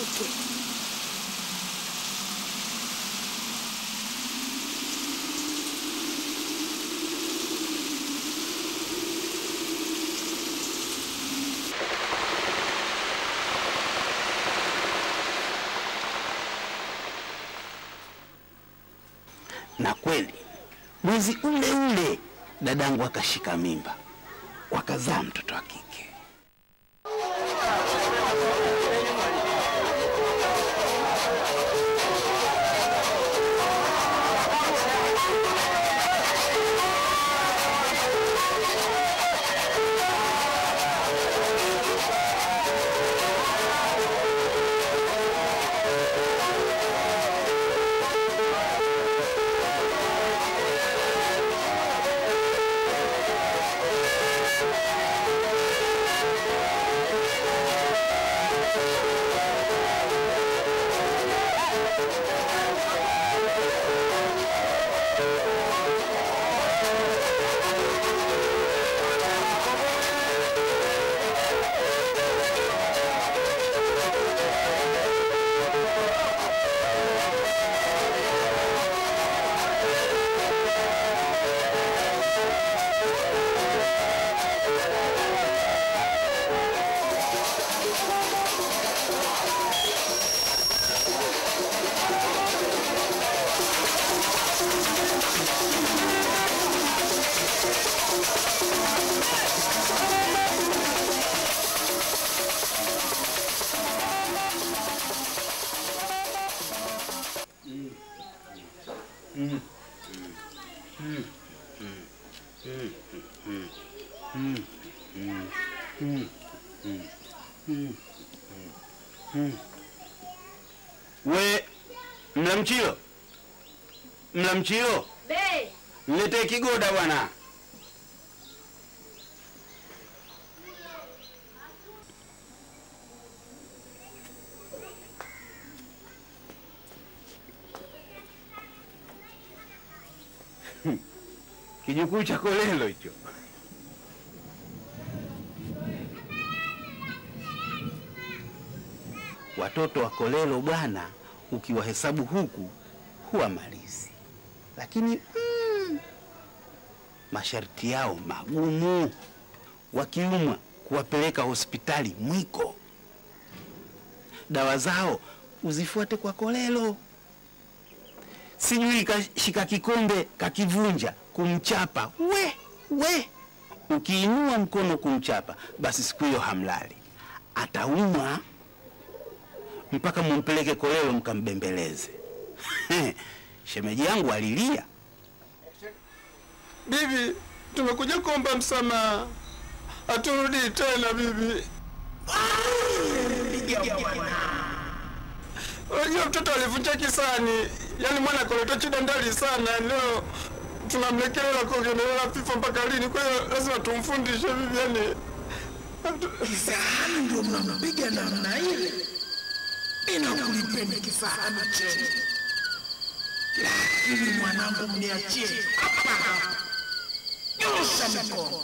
mtafute. Na kweli mwezi ule ule dadangu akashika mimba, wakazaa mtoto wa kike. We Mlamchilo, Mlamchilo, mlete kigoda bwana. Kijukuu cha Kolelo hicho. Watoto wa Kolelo bwana, ukiwahesabu huku huwa malizi, lakini masharti yao magumu. Wakiumwa kuwapeleka hospitali mwiko, dawa zao uzifuate kwa Kolelo. Sijui kashika kikombe kakivunja, kumchapa we ukiinua mkono kumchapa, basi siku hiyo hamlali, ataumwa mpaka mumpeleke Kolelo mkambembeleze. Shemeji yangu alilia. Bibi, tumekuja kuomba msamaha. Aturudi tena bibi. Unajua mtoto alivunja kisani. Yaani mwana koleta chida ndali sana. Leo tunamlekelea kuongelea FIFA mpaka lini? Kwa hiyo lazima tumfundishe bibi yani. Kisahani ndio mnampiga namna ile. Inakulipeni kisahani cheni. Lakini mwanangu mniachie hapa. Nyosha mikono.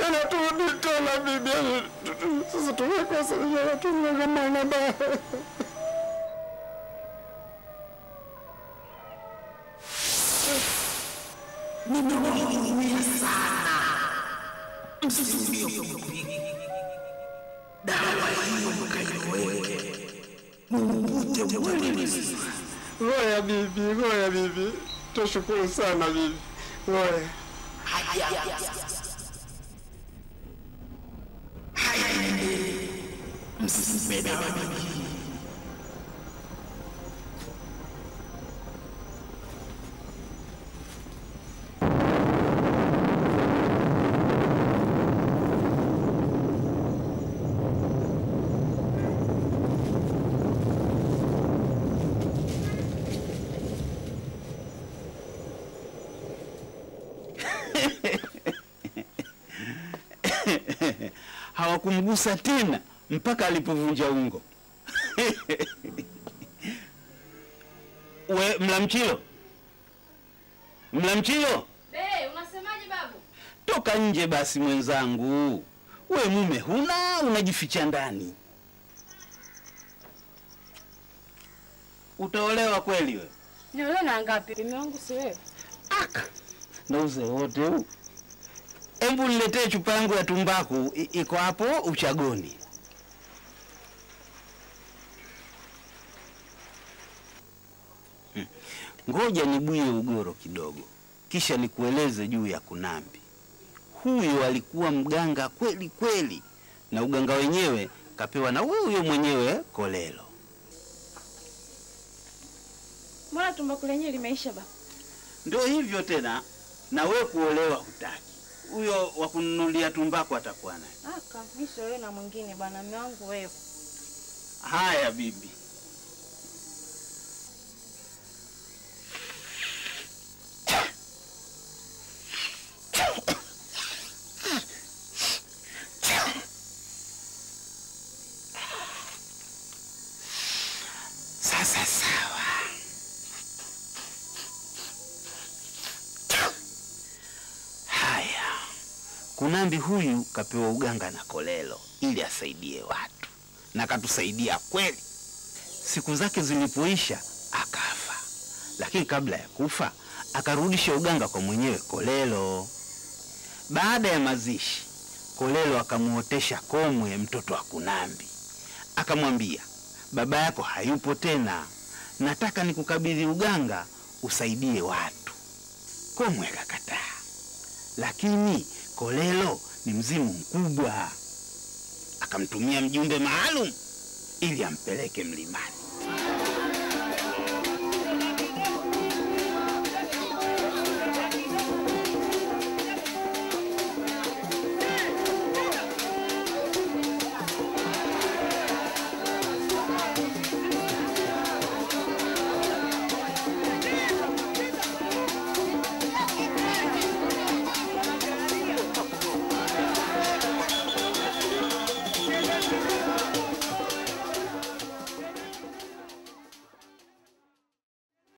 Yana turudi tena bibi. Sasa tumekosa yana turudi mwana baya. Nimewahurumia sana. Msisubie kupiga. Dawa hiyo mkaiweke. Mungute mwili. Ngoja bibi, ngoja bibi. Tushukuru sana bibi. Ngoja. Haya msisipe dawa bibi. Hawakumgusa tena mpaka alipovunja ungo. We Mlamchilo, Mlamchilo, unasemaje babu? toka nje basi mwenzangu. We mume huna, unajificha ndani. Utaolewa kweli wewe? Niolewa na ngapi? Mume wangu si wewe. Aka. Na uzee wote huu. Hebu niletee chupa yangu ya tumbaku, iko hapo uchagoni. Ngoja nibuye ugoro kidogo, kisha nikueleze juu ya Kunambi. Huyo alikuwa mganga kweli kweli, na uganga wenyewe kapewa na huyo mwenyewe Kolelo. Mbona tumbaku lenyewe limeisha ba? Ndio hivyo tena, na wewe kuolewa hutaki. Huyo wa kununulia tumbaku atakuwa naye. Aka, mimi sio wewe na mwingine bwana, mume wangu wewe. Haya bibi. Sasa sawa. Haya. Kunambi huyu kapewa uganga na Kolelo ili asaidie watu. Na katusaidia kweli. Siku zake zilipoisha akafa. Lakini kabla ya kufa akarudisha uganga kwa mwenyewe Kolelo. Baada ya mazishi, Kolelo akamuotesha komwe mtoto wa Kunambi. Akamwambia, baba yako hayupo tena, nataka nikukabidhi uganga usaidie watu. Komwe akakataa, lakini Kolelo ni mzimu mkubwa. Akamtumia mjumbe maalum ili ampeleke mlimani.